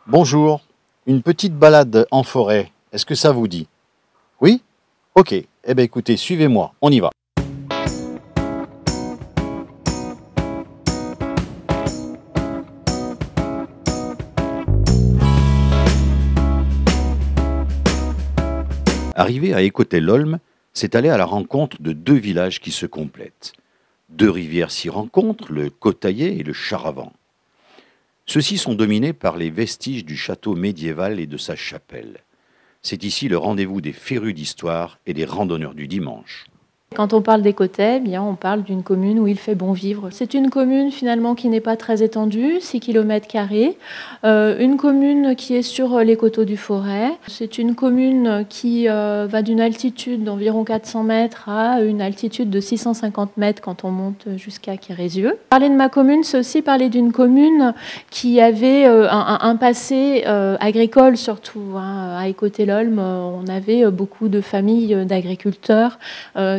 Bonjour, une petite balade en forêt, est-ce que ça vous dit? Oui? Ok, eh bien écoutez, suivez-moi, on y va. Arrivé à Écoutey-l'Olme, c'est aller à la rencontre de deux villages qui se complètent. Deux rivières s'y rencontrent, le Cotaillet et le Charavant. Ceux-ci sont dominés par les vestiges du château médiéval et de sa chapelle. C'est ici le rendez-vous des férus d'histoire et des randonneurs du dimanche. Quand on parle d'Écoutey, bien, on parle d'une commune où il fait bon vivre. C'est une commune finalement qui n'est pas très étendue, 6 km², une commune qui est sur les coteaux du Forêt. C'est une commune qui va d'une altitude d'environ 400 mètres à une altitude de 650 mètres quand on monte jusqu'à Kérésieux. Parler de ma commune, c'est aussi parler d'une commune qui avait un passé agricole surtout. À Écoutey-l'Olme, on avait beaucoup de familles d'agriculteurs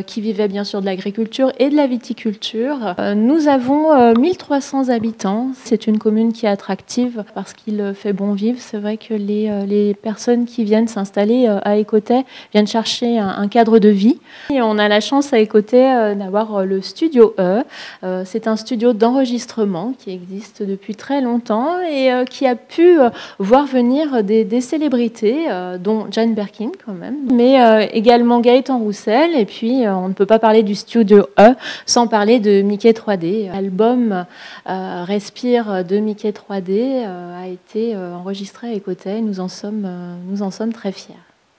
qui vivaient bien sûr de l'agriculture et de la viticulture. Nous avons 1300 habitants. C'est une commune qui est attractive parce qu'il fait bon vivre. C'est vrai que les personnes qui viennent s'installer à Écoutey viennent chercher un cadre de vie. Et on a la chance à Écoutey d'avoir le Studio E. C'est un studio d'enregistrement qui existe depuis très longtemps et qui a pu voir venir des célébrités, dont Jane Birkin quand même, mais également Gaëtan Roussel. Et puis on ne peut pas parler du Studio E sans parler de Mickey 3D. L'album Respire de Mickey 3D a été enregistré à Écoutey. Nous en sommes très fiers.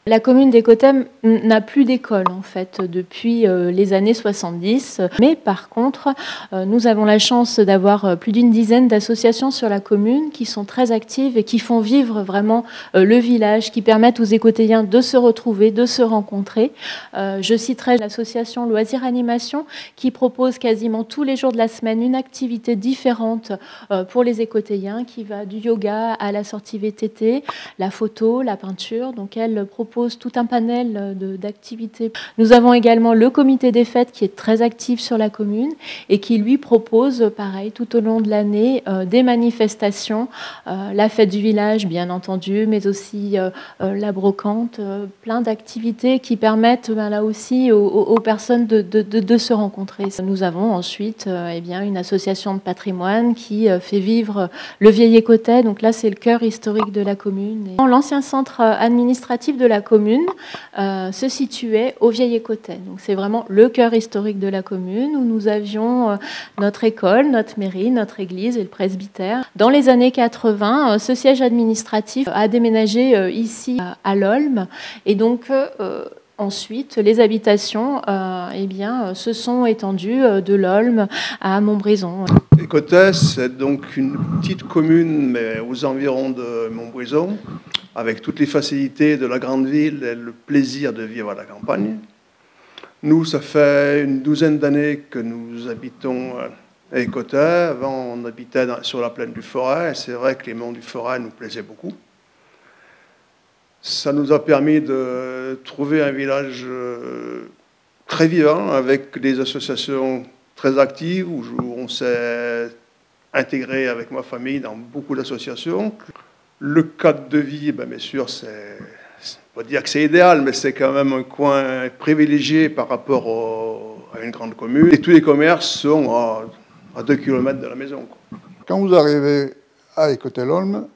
La commune d'Écoutey n'a plus d'école en fait depuis les années 70, mais par contre nous avons la chance d'avoir plus d'une dizaine d'associations sur la commune qui sont très actives et qui font vivre vraiment le village, qui permettent aux Écoutéiens de se retrouver, de se rencontrer. Je citerai l'association Loisirs Animation qui propose quasiment tous les jours de la semaine une activité différente pour les Écoutéiens qui va du yoga à la sortie VTT, la photo, la peinture. Donc elle propose tout un panel d'activités. Nous avons également le comité des fêtes qui est très actif sur la commune et qui lui propose, pareil, tout au long de l'année, des manifestations, la fête du village, bien entendu, mais aussi la brocante, plein d'activités qui permettent là aussi aux personnes de se rencontrer. Nous avons ensuite une association de patrimoine qui fait vivre le vieil Écoutey. Donc là, c'est le cœur historique de la commune. L'ancien centre administratif de la commune se situait au Vieil Écoutey. Donc c'est vraiment le cœur historique de la commune où nous avions notre école, notre mairie, notre église et le presbytère. Dans les années 80, ce siège administratif a déménagé ici à l'Olme et donc ensuite, les habitations se sont étendues de l'Olme à Montbrison. Écoutey, c'est donc une petite commune, mais aux environs de Montbrison, avec toutes les facilités de la grande ville et le plaisir de vivre à la campagne. Nous, ça fait une douzaine d'années que nous habitons à Écoutey. Avant, on habitait sur la plaine du Forêt, et c'est vrai que les monts du Forêt nous plaisaient beaucoup. Ça nous a permis de trouver un village très vivant, avec des associations très actives, où on s'est intégré avec ma famille dans beaucoup d'associations. Le cadre de vie, bien sûr, c'est pas dire que c'est idéal, mais c'est quand même un coin privilégié par rapport à une grande commune. Et tous les commerces sont à 2 km de la maison. Quand vous arrivez à Écoutey-l'Olme,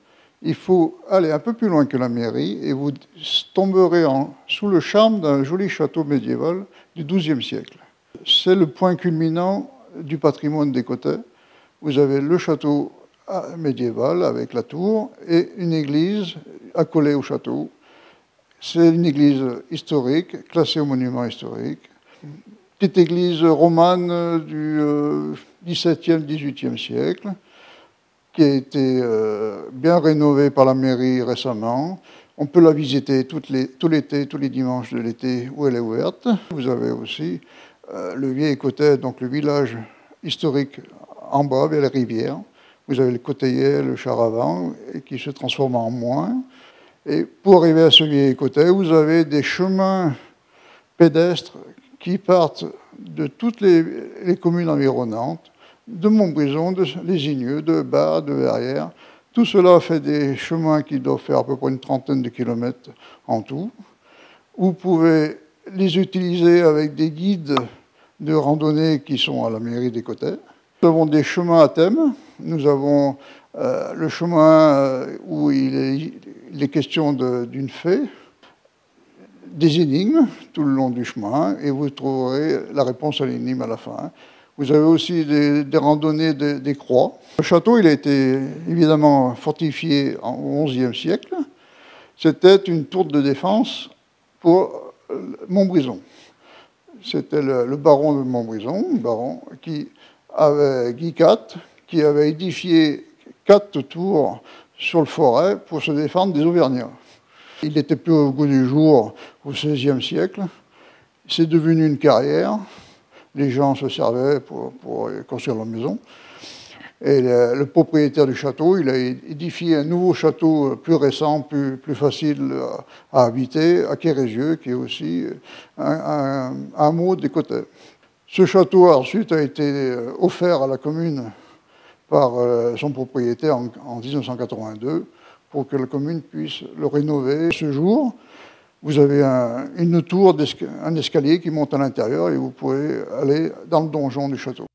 il faut aller un peu plus loin que la mairie et vous tomberez sous le charme d'un joli château médiéval du XIIe siècle. C'est le point culminant du patrimoine d'Écoutey. Vous avez le château médiéval avec la tour et une église accolée au château. C'est une église historique, classée au monument historique. Petite église romane du XVIIe, XVIIIe siècle, qui a été bien rénovée par la mairie récemment. On peut la visiter tout l'été, tous les dimanches de l'été où elle est ouverte. Vous avez aussi le Vieil Écoutey, donc le village historique en bas, vers la rivière. Vous avez le Cotaillet, le Charavant, qui se transforme en moine. Et pour arriver à ce Vieil Écoutey, vous avez des chemins pédestres qui partent de toutes les communes environnantes, de Montbrison, de Lésigneux, de Bar, de Verrières, Tout cela fait des chemins qui doivent faire à peu près une trentaine de kilomètres en tout. Vous pouvez les utiliser avec des guides de randonnée qui sont à la mairie d'Écotet. Nous avons des chemins à thème. Nous avons le chemin où il est question d'une fée, des énigmes tout le long du chemin, et vous trouverez la réponse à l'énigme à la fin. Vous avez aussi des randonnées des croix. Le château, il a été évidemment fortifié au XIe siècle. C'était une tour de défense pour Montbrison. C'était le baron de Montbrison, Guy IV, qui avait édifié 4 tours sur le forêt pour se défendre des Auvergnats. Il n'était plus au goût du jour au XVIe siècle. C'est devenu une carrière. Les gens se servaient pour construire leur maison. Et le propriétaire du château, il a édifié un nouveau château plus récent, plus facile à habiter, à Quérézieux, qui est aussi un hameau d'Écotet. Ce château ensuite a été offert à la commune par son propriétaire en 1982 pour que la commune puisse le rénover. Ce jour, vous avez une tour, un escalier qui monte à l'intérieur et vous pouvez aller dans le donjon du château.